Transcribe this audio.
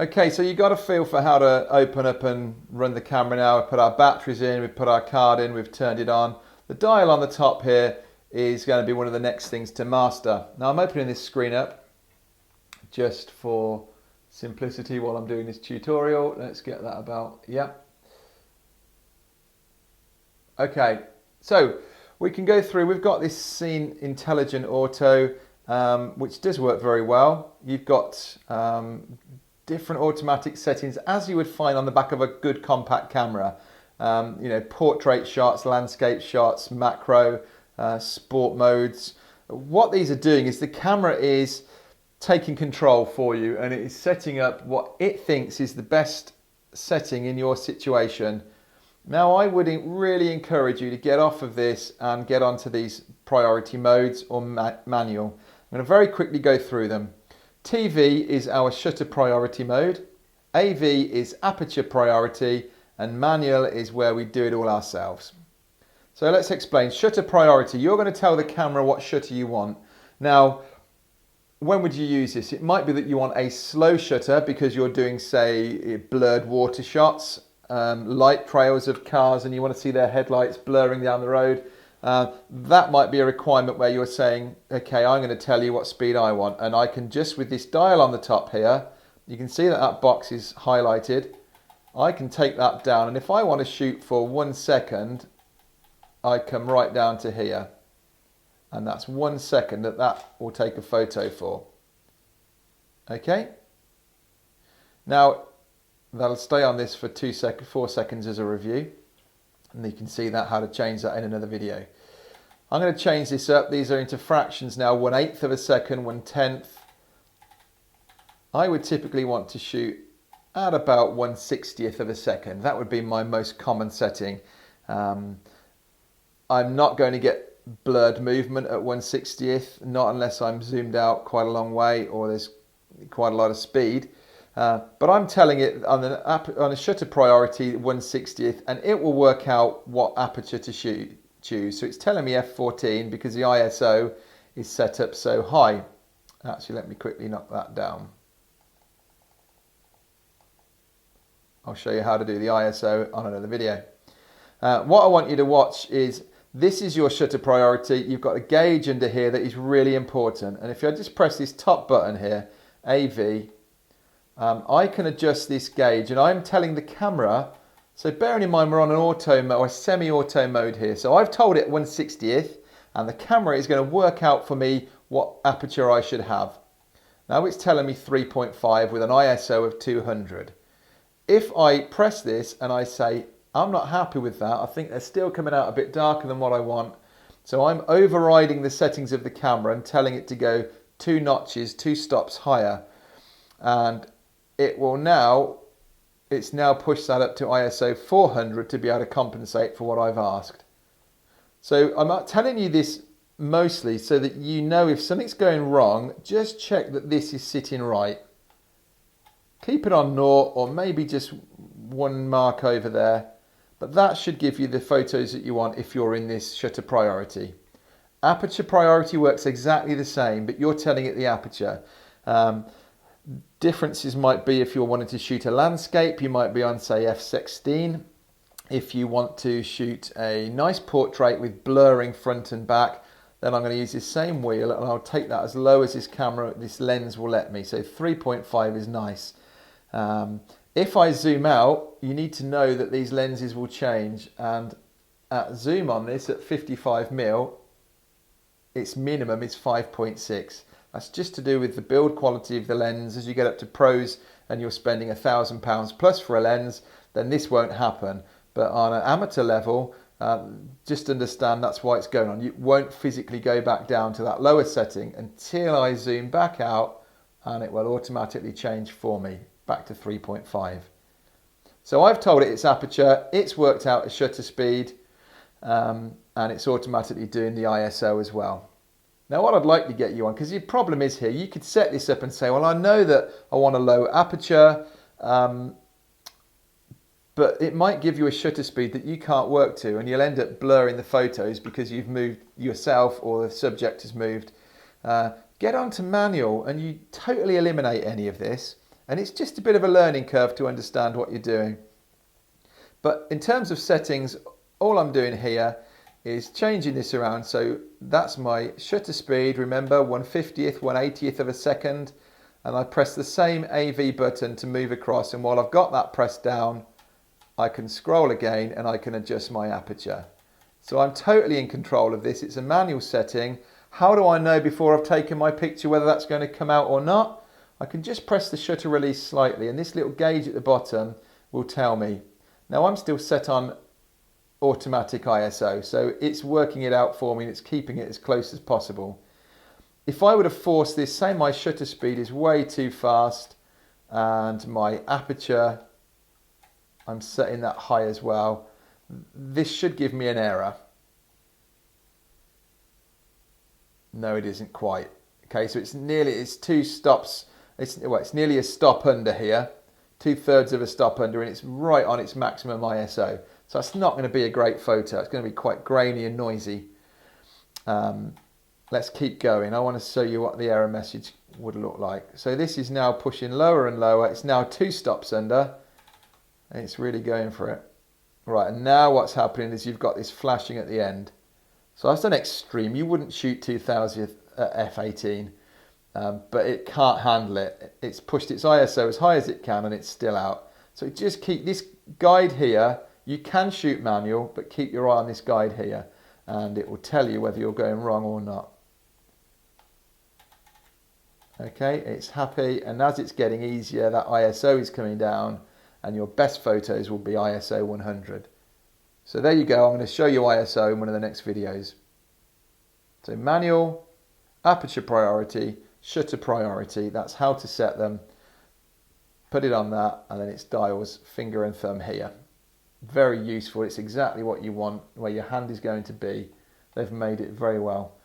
Okay, so you got a feel for how to open up and run the camera now. We've put our batteries in, we've put our card in, we've turned it on. The dial on the top here is going to be one of the next things to master. Now I'm opening this screen up just for simplicity while I'm doing this tutorial. Let's get that about, yeah. Okay, so we can go through, we've got this Scene Intelligent Auto, which does work very well. You've got different automatic settings as you would find on the back of a good compact camera. You know, portrait shots, landscape shots, macro, sport modes. What these are doing is the camera is taking control for you, and it is setting up what it thinks is the best setting in your situation. Now I would really encourage you to get off of this and get onto these priority modes or manual. I'm going to very quickly go through them. TV is our shutter priority mode, AV is aperture priority, and manual is where we do it all ourselves. So let's explain. Shutter priority, you're going to tell the camera what shutter you want. Now, when would you use this? It might be that you want a slow shutter because you're doing, say, blurred water shots, light trails of cars, and you want to see their headlights blurring down the road. That might be a requirement where you're saying, okay, I'm going to tell you what speed I want, and I can just, with this dial on the top here, you can see that that box is highlighted. I can take that down, and if I want to shoot for 1 second, I come right down to here, and that's 1 second that will take a photo for. Okay, now that'll stay on this for 4 seconds as a review. And you can see that, how to change that in another video. I'm going to change this up. These are into fractions now, 1/8 of a second, 1/10. I would typically want to shoot at about 1/60th of a second. That would be my most common setting. I'm not going to get blurred movement at 1/60th, not unless I'm zoomed out quite a long way or there's quite a lot of speed. But I'm telling it on a shutter priority 1/60th, and it will work out what aperture to choose. So it's telling me f14 because the ISO is set up so high. Actually, let me quickly knock that down. I'll show you how to do the ISO on another video. What I want you to watch is, this is your shutter priority. You've got a gauge under here that is really important. And if I just press this top button here, AV, I can adjust this gauge, and I'm telling the camera, so bearing in mind we're on an auto mode or a semi-auto mode here, so I've told it 1/60th, and the camera is going to work out for me what aperture I should have. Now it's telling me 3.5 with an ISO of 200. If I press this and I say I'm not happy with that, I think they're still coming out a bit darker than what I want, so I'm overriding the settings of the camera and telling it to go 2 notches, 2 stops higher, and it's now pushed that up to ISO 400 to be able to compensate for what I've asked. So I'm telling you this mostly so that you know if something's going wrong, just check that this is sitting right. Keep it on 0 or maybe just 1 mark over there, but that should give you the photos that you want if you're in this shutter priority. Aperture priority works exactly the same, but you're telling it the aperture. Differences might be if you're wanting to shoot a landscape, you might be on, say, f16. If you want to shoot a nice portrait with blurring front and back, then I'm going to use this same wheel and I'll take that as low as this lens will let me. So 3.5 is nice. If I zoom out, you need to know that these lenses will change, and at zoom on this at 55mm, its minimum is 5.6. That's just to do with the build quality of the lens. As you get up to pros and you're spending £1,000 plus for a lens, then this won't happen. But on an amateur level, just understand that's why it's going on. You won't physically go back down to that lower setting until I zoom back out, and it will automatically change for me back to 3.5. So I've told it its aperture, it's worked out a shutter speed, and it's automatically doing the ISO as well. Now what I'd like to get you on, because the problem is here, you could set this up and say, well, I know that I want a low aperture, but it might give you a shutter speed that you can't work to, and you'll end up blurring the photos because you've moved yourself or the subject has moved. Get onto manual and you totally eliminate any of this, And it's just a bit of a learning curve to understand what you're doing. But in terms of settings, all I'm doing here is changing this around. So that's my shutter speed, remember 1/50th, 1/80th of a second. And I press the same AV button to move across. And while I've got that pressed down, I can scroll again and I can adjust my aperture. So I'm totally in control of this. It's a manual setting. How do I know before I've taken my picture whether that's going to come out or not? I can just press the shutter release slightly and this little gauge at the bottom will tell me. Now I'm still set on automatic ISO, so it's working it out for me and it's keeping it as close as possible. If I would have forced this, say my shutter speed is way too fast and my aperture, I'm setting that high as well, this should give me an error. No, it isn't quite. Okay, so it's 2 stops, it's nearly a stop under here, 2/3 of a stop under, and it's right on its maximum ISO. So that's not going to be a great photo. It's going to be quite grainy and noisy. Let's keep going. I want to show you what the error message would look like. So this is now pushing lower and lower. It's now 2 stops under, and it's really going for it. Right, and now what's happening is you've got this flashing at the end. So I've done extreme. You wouldn't shoot 2000 at f/18, but it can't handle it. It's pushed its ISO as high as it can, and it's still out. So just keep this guide here. You can shoot manual, but keep your eye on this guide here, and it will tell you whether you're going wrong or not. Okay, it's happy, and as it's getting easier, that ISO is coming down, and your best photos will be ISO 100. So there you go. I'm going to show you ISO in one of the next videos. So manual, aperture priority, shutter priority. That's how to set them. Put it on that, and then it's dials, finger and thumb here. Very useful. It's exactly what you want, where your hand is going to be. They've made it very well.